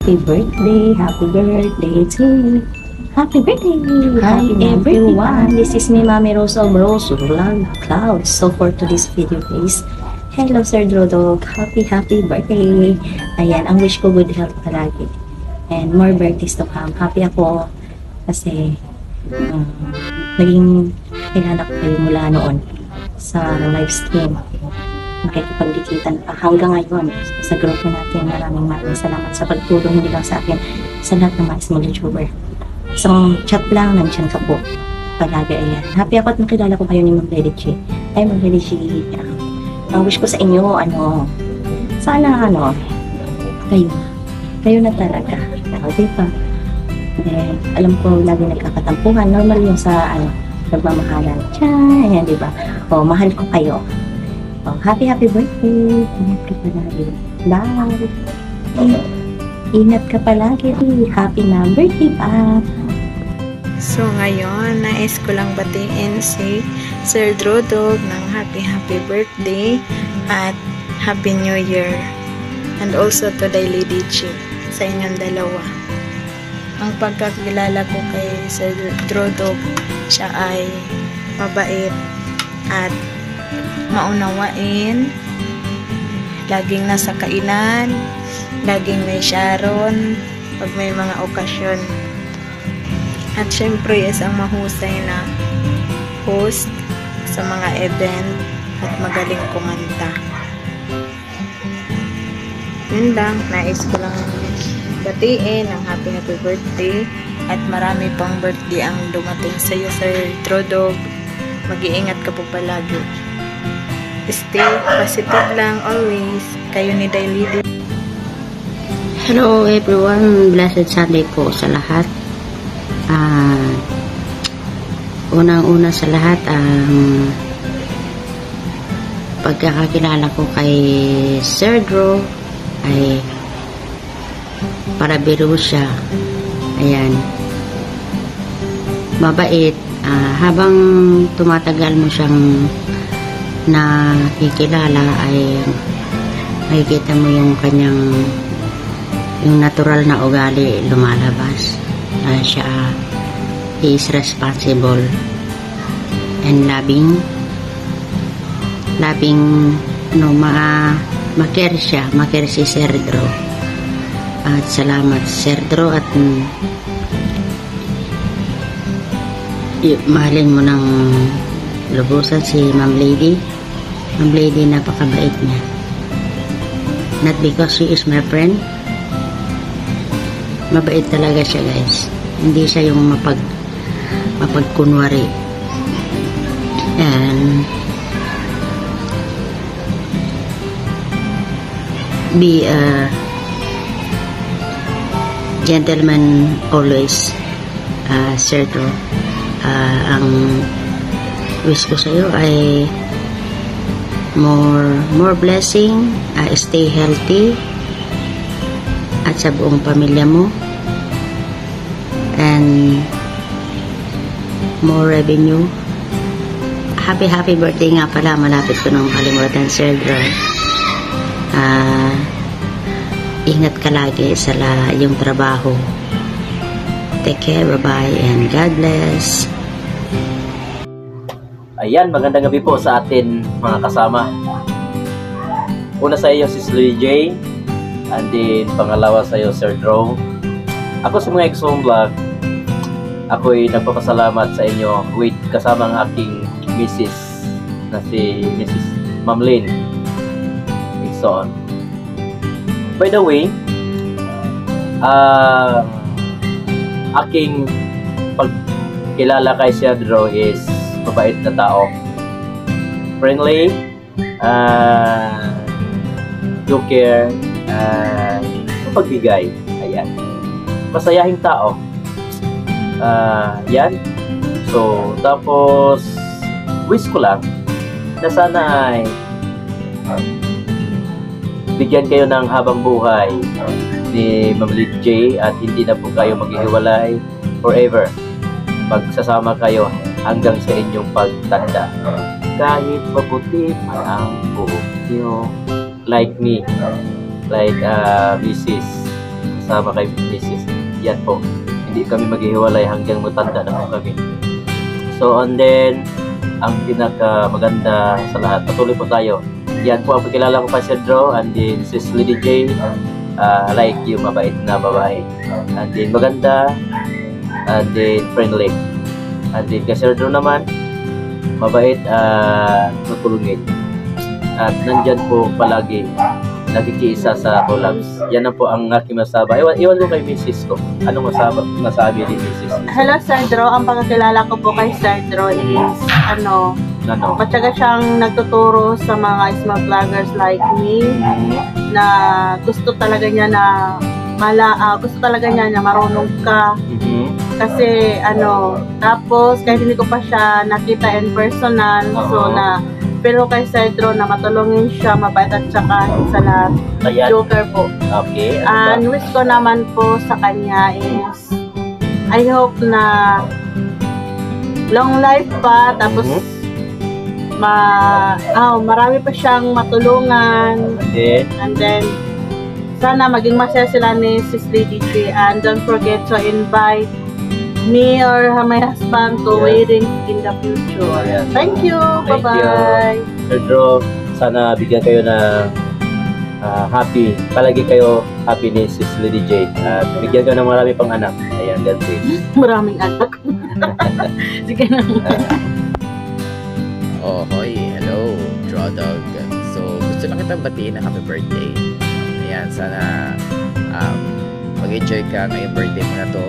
Happy birthday to you. Happy birthday! Hi Everyone! This is me, Mami Rosa of Rose Roland Clouds. So for today's video guys, hello Sir Drodog, happy birthday! Ayan, ang wish ko good health palagi. And more birthdays to come. Happy ako kasi naging kilala ko kayo mula noon sa live stream. Nakikipagdikitan pa hanggang ngayon sa grupo natin. Maraming salamat sa pagtulong nila sa akin sa lahat ng mga small YouTuber. Isang chat lang, nandiyan ka po palagi. Ayan. Happy ako at nakilala ko kayo ni Ma'am Lady G. Ay, Ma'am Lady G, ang wish ko sa inyo, sana kayo na talaga. Diba? And, alam ko lagi nagkakatampuhan. Normal yung sa nagmamahalan. Tiyan, ayan, diba? O, mahal ko kayo. Oh, happy birthday. Ingat ka palagi. Bye. Ingat ka palagi. Happy na birthday pa. So ngayon, nais ko lang batiin si Sir Drodog ng happy birthday at Happy New Year. And also to the Lady G sa inyong dalawa. Ang pagkakilala ko kay Sir Drodog, siya ay mabait at maunawain, laging nasa kainan, laging may Sharon pag may mga okasyon, at syempre isang mahusay na host sa mga event at magaling kumanta. Yun lang, nais ko lang batiin ng happy birthday at marami pang birthday ang dumating sa iyo, Sir Drodog. Mag-iingat ka po palagi. Stay positive lang always. Kayo ni Daily. Hello everyone, blessed Sunday po sa lahat. Unang-una sa lahat, pagkakakilala ko kay Sir Dro ay para biro siya. Ayan, mabait. Habang tumatagal mo siyang nakikilala ay makikita mo yung kanyang natural na ugali lumalabas. He is responsible and loving ma-care siya, ma-care si Sir Dro. At salamat Sir Dro at mahalin mo ng lubusan si Ma'am Lady. Ma'am Lady, napakabait niya. Not because she is my friend. Mabait talaga siya, guys. Hindi siya yung mapagkunwari. And be a gentleman always, Sir Dro. Ang wish ko sa iyo ay more blessing, stay healthy at sa buong pamilya mo, and more revenue. Happy birthday nga pala, malapit ko nang kalimutan, Sir Dro. Ingat ka lagi sa iyong trabaho. Take care, bye-bye, and God bless. Ayan, magandang gabi po sa atin mga kasama. Una sa iyo si Lily J, and then pangalawa sa iyo Sir Dro. Ako sa mga Exxon Vlog, ako'y nagpapasalamat sa inyo with kasama ang aking Mrs. na si Mrs. Mamlin Exxon. By the way, aking pagkilala kay Sir Dro is mabait na tao, friendly, do care, pagbigay. Ayan, masayahing tao. Yan. So tapos wish ko lang na sana ay bigyan kayo ng habang buhay ni Ma'am Lily J at hindi na po kayo maghihiwalay forever. Pagsasama kayo hanggang sa inyong pagtanda. Kahit mabuti ang buhok niyo, like me, like Mrs. kasama kay Mrs. Yan po. Hindi kami maghihiwalay hanggang matanda na po kami. So, and then, ang pinaka maganda sa lahat, patuloy po tayo. Yan po ang pagkilala ko kay Sir Drew, and then Sis Lady J, like yung mabait na babae. And then maganda, and then friendly. And then kay Sir Drew naman, mabait at matulungin. At nandyan po palagi, nakikiisa sa collabs. Yan na po ang aking masaba. Iwan ko kay Mrs. ko. Anong masabi ni Mrs.? Hello, Sir Drew. Ang pagkakilala ko po kay Sir Drew is, matyaga siyang nagtuturo sa mga small vloggers like me na gusto talaga niya na marunong ka. Kasi, tapos, kahit hindi ko pa siya nakita in personal, pero kay Sir Drew na matulungin siya, mabait at saka sa lahat. Joker po. Okay. And wish ko naman po sa kanya is, I hope na long life pa, tapos marami pa siyang matulungan. And then, sana maging masaya sila ni Sis Lady J. And don't forget to invite me or my husband to wedding in the future. Thank you. Bye-bye. Sir Drew, sana bigyan kayo ng happy. Palagi kayo happy ni Sis Lady J. At bigyan kayo ng marami pang anak. Ayan, God bless. Maraming anak. Sige na. Oh, hoy, hello, Draw Dog. So, gusto lang kitang batiin na happy birthday. Ayan, sana mag-enjoy ka ngayong birthday mo na to.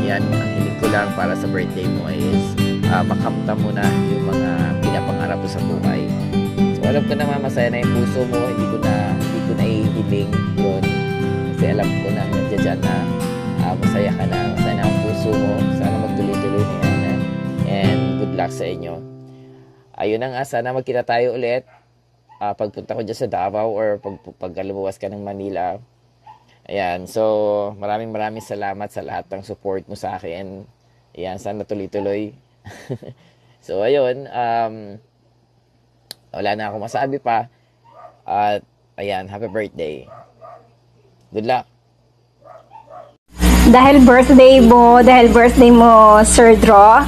Yan, ang hiling ko lang para sa birthday mo is makamta mo na yung mga pinapangarap mo sa buhay. So, alam ko na masaya na yung puso mo, hindi ko na ihiling yun. Kasi alam ko na nandiyan dyan na masaya ka na, masaya na ang puso mo. Sana magtuloy-tuloy na yan. And good luck sa inyo. Ayun na nga, sana magkita tayo ulit pagpunta ko dyan sa Davao or pag lumuwas ka ng Manila. Ayan, so maraming salamat sa lahat ng support mo sa akin. Ayan, sana tuloy-tuloy. So ayun, wala na akong masabi pa. At ayan, happy birthday. Good luck. Dahil birthday mo, Sir Drew,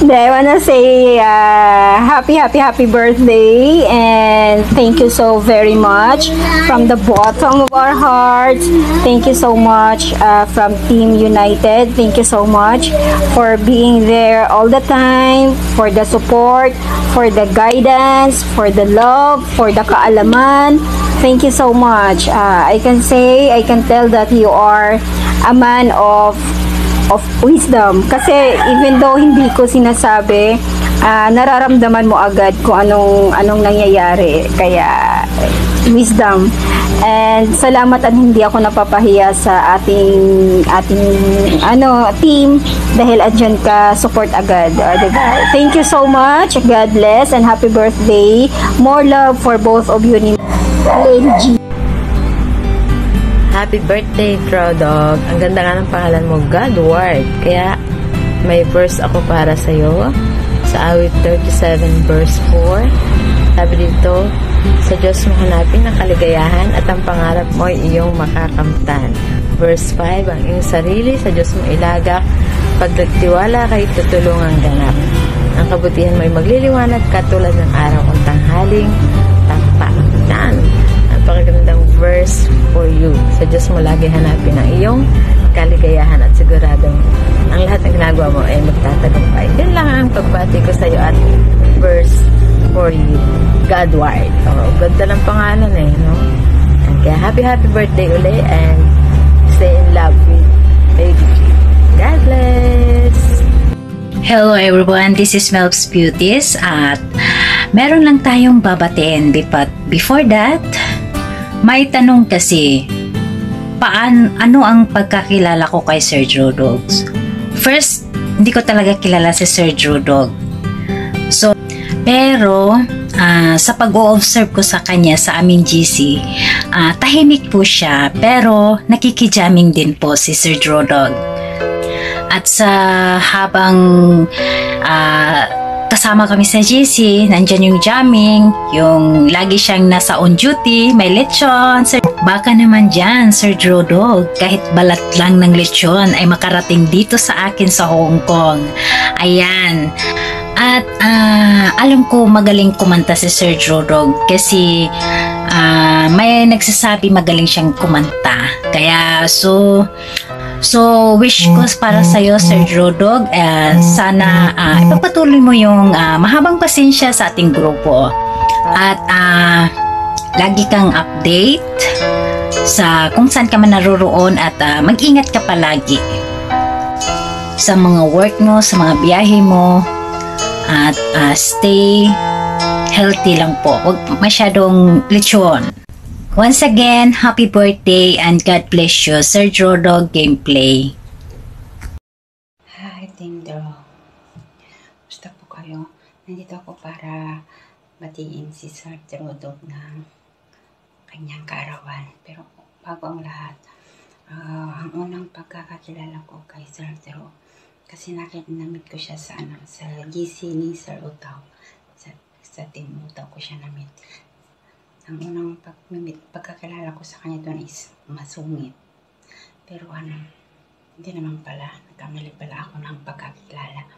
I wanna say happy birthday, and thank you so very much from the bottom of our hearts. Thank you so much from Team United. Thank you so much for being there all the time, for the support, for the guidance, for the love, for the kaalaman. Thank you so much. I can tell that you are a man of wisdom. Kasi even though hindi ko sinasabi, nararamdaman mo agad kung anong nangyayari. Kaya wisdom. And salamat at hindi ako napapahiya sa ating team dahil andyan ka, support agad. Diba? Thank you so much. God bless and happy birthday. More love for both of you ni Lady G. Happy birthday, Draw Dog. Ang ganda nga ng pangalan mo, Godward. Kaya may verse ako para sa'yo. Sa awit 37 verse 4. Sabi dito, sa Diyos mo hanapin ang kaligayahan at ang pangarap mo ay iyong makakamtan. Verse 5, ang iyong sarili sa Diyos mo ilagak. Pag nagtiwala kay tutulungang ganap. Ang kabutihan mo ay magliliwanag katulad ng araw kung tanghaling takpa. Yan. Ang pakagandang verse for you. Sa Diyos mo lagi hanapin ang iyong kaligayahan at siguradong ang lahat ng ginagawa mo ay magtatagumpay. Yan lang ang pagbati ko sa iyo at verse for you. Godward. Ganda ng pangalan no? Kaya happy birthday uli and stay in love with Lady G. God bless! Hello everyone, this is Melb's Beauties at meron lang tayong babatiin, but before that, may tanong kasi, ano ang pagkakilala ko kay Sir Drew Dog? First, hindi ko talaga kilala si Sir Drew Dog. So, pero sa pag-o-observe ko sa kanya sa aming GC, tahimik po siya, pero nakikijaming din po si Sir Drew Dog. At sa habang kasama kami sa GC, nandyan yung jamming, yung lagi siyang nasa on duty, may lechon. Baka naman dyan, Sir Drodog, kahit balat lang ng lechon ay makarating dito sa akin sa Hong Kong. Ayan. At alam ko magaling kumanta si Sir Drodog kasi may nagsasabi magaling siyang kumanta. Kaya so wish ko para sa iyo, Sir Drodog, sana ipagpatuloy mo yung mahabang pasensya sa ating grupo. At lagi kang update sa kung saan ka man naroroon at mag-ingat ka palagi sa mga work mo, sa mga biyahe mo. At stay healthy lang po. Huwag masyadong lechon. Once again, happy birthday and God bless you, Sir Drodog Gameplay. Hi, Tindo. Gusto po kayo? Nandito ako para batiin si Sir Drodog ng kanyang kaarawan. Pero bago ang lahat, ang unang pagkakakilala ko kay Sir Drodog, kasi namit ko siya sa GC ni Sir Utaw. Sa Team Utaw ko siya namit. Ang unang pagkakilala ko sa kanya doon is masungit. Pero hindi naman pala. Nagkamali pala ako ng pagkakilala.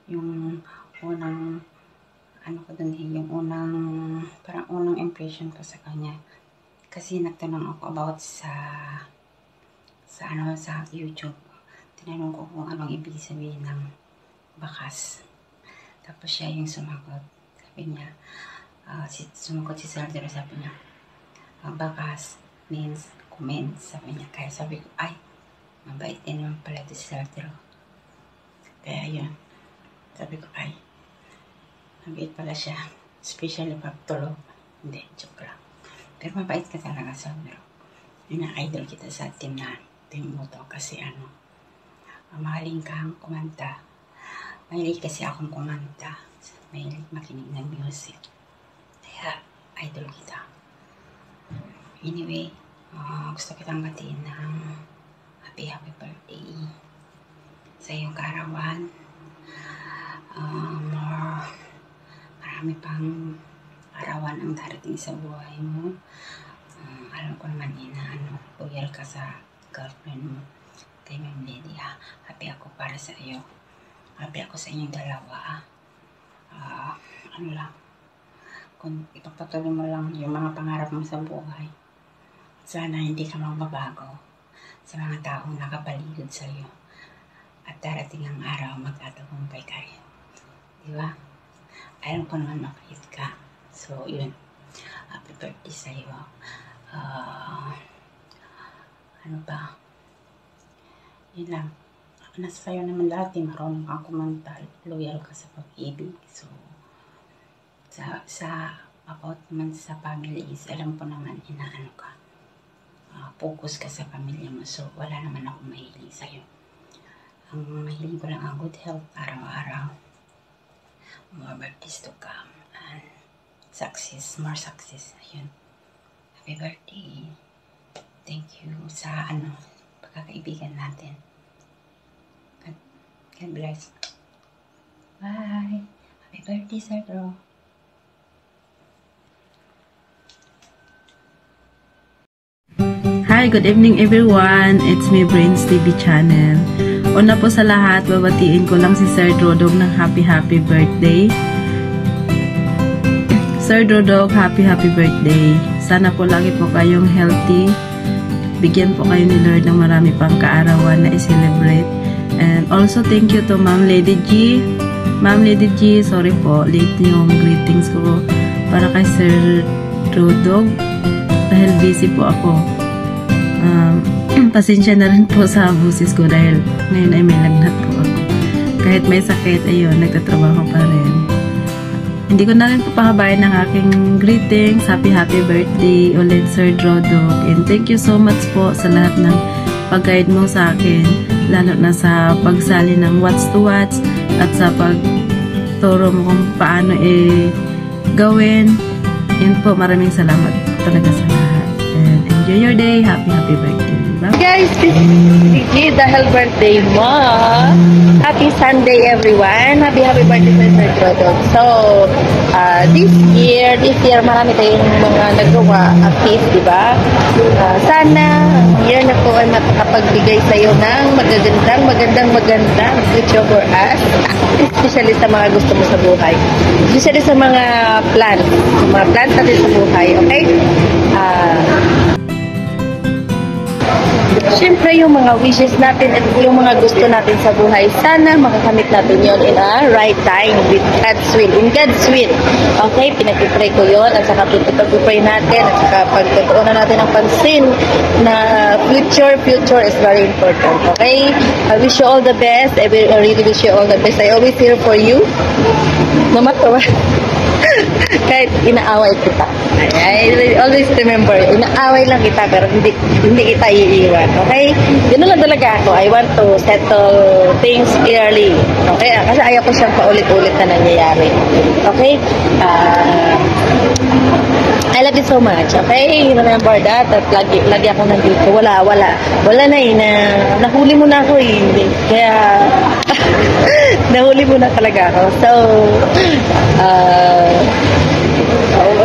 Yung unang, ko doon, yung parang unang impression ko sa kanya. Kasi nagtanong ako about sa YouTube. Tinanong ko kung anong ibig sabihin ng bakas. Tapos siya yung sumagot. Sabi niya, sumagot si Sir Drodog, sabi niya, bakas means comments. Sabi niya, kaya sabi ko, ay, mabait din naman pala ito si Sir Drodog. Kaya yun, sabi ko, ay, mabait pala siya. Especially pag tulog. Hindi, joke lang. Pero mabait ka talaga, Sir Drodog. Yun ang idol kita sa team mo to kasi mahaling kang kumanta. Mahilig kasi akong kumanta. Mahilig makinig ng music. Kaya, idol kita. Anyway, gusto kitang batiin ng happy birthday sa iyong kaarawan. Marami pang arawan ang darating sa buhay mo. Alam ko naman loyal ka sa girlfriend mo. Kay Ma'am Lady, happy ako para sa iyo. Happy ako sa inyong dalawa. Kung ipagpatuloy mo lang yung mga pangarap mo sa buhay, sana hindi ka magbabago sa mga taong nakapaligid sa iyo. At darating ang araw, magtatagumpay kayo. Di ba? Alam ko naman makait ka. So, yun. Happy birthday sa iyo. Yun lang. Nasa sayo naman dati, marunong kang kumanta, loyal ka sa pag-ibig. So, about naman sa family is, alam ko naman, ka. Focus ka sa pamilya mo. So, wala naman ako mahiling sa'yo. Ang mahiling ko lang ang good health, araw-araw. More birthdays to come. And success, more success. Ayun. Happy birthday. Thank you sa pagkakaibigan natin. God bless. Bye. Happy birthday, Sir Drodog. Hi, good evening everyone. It's me, Brains TV channel. Una po sa lahat, babatiin ko lang si Sir Drodog ng happy birthday. Sir Drodog, happy birthday. Sana po lagi po kayong healthy. Bigyan po kayo ni Lord ng marami pang kaarawan na i-celebrate. And also thank you to Ma'am Lady G. Ma'am Lady G, sorry po, late yung greetings ko para kay Sir Drodog dahil busy po ako. Pasensya na rin po sa busis ko dahil ngayon ay may lagnat po ako. Kahit may sakit, ayun, nagtatrabaho pa rin. Hindi ko na rin po pahabayan ng aking greetings. Happy birthday ulit, Sir Drodog. And thank you so much po sa lahat ng pag-guide mo sa akin, lalo na sa pagsali ng What's to Watch at sa pagturo mo kung paano gawin. Yun po, maraming salamat talaga sa lahat. And enjoy your day. Happy birthday. Guys, this is Gigi dahil birthday mo. Happy Sunday everyone. Happy birthday Sir Drodog. So, this year marami tayong mga nagawa at least, di ba? Sana year na po ay makapagbigay sa iyo ng magandang future for us. Especially sa mga gusto mo sa buhay. Especially sa mga plans natin sa buhay, okay? Siyempre, yung mga wishes natin at yung mga gusto natin sa buhay, sana makakamit natin yon in a right time with God's will. In God's will. Okay? Pinag-pray ko yon at saka pag-pray natin at saka pagtutuunan natin ang pansin na future is very important. Okay? I wish you all the best. I really wish you all the best. I always here for you. Mamatawa. Kahit inaaway kita. I always remember, inaaway lang kita pero hindi kita iiwan. Okay? Ganun lang talaga ako. I want to settle things clearly. Okay? Kasi ayaw ko siyang paulit-ulit na nangyayari. Okay? I love you so much. Okay? Remember that. At lagi ako nandito. Wala na eh. Nahuli mo na ako eh. Kaya nahuli mo na talaga ako. So,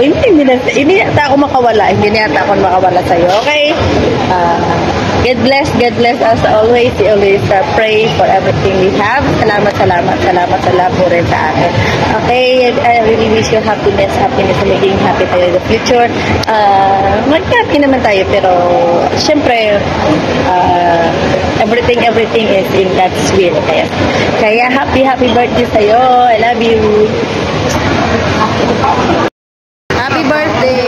hindi yata ako makawala. Hindi yata ako makawala sa'yo. Okay? God bless us always. We always pray for everything we have. Salamat sa love mo rin sa akin. Okay? I really wish you happiness, maging happy tayo in the future. Mag-happy naman tayo, pero syempre, everything is in God's will. Kaya happy birthday sa'yo. I love you. Happy birthday!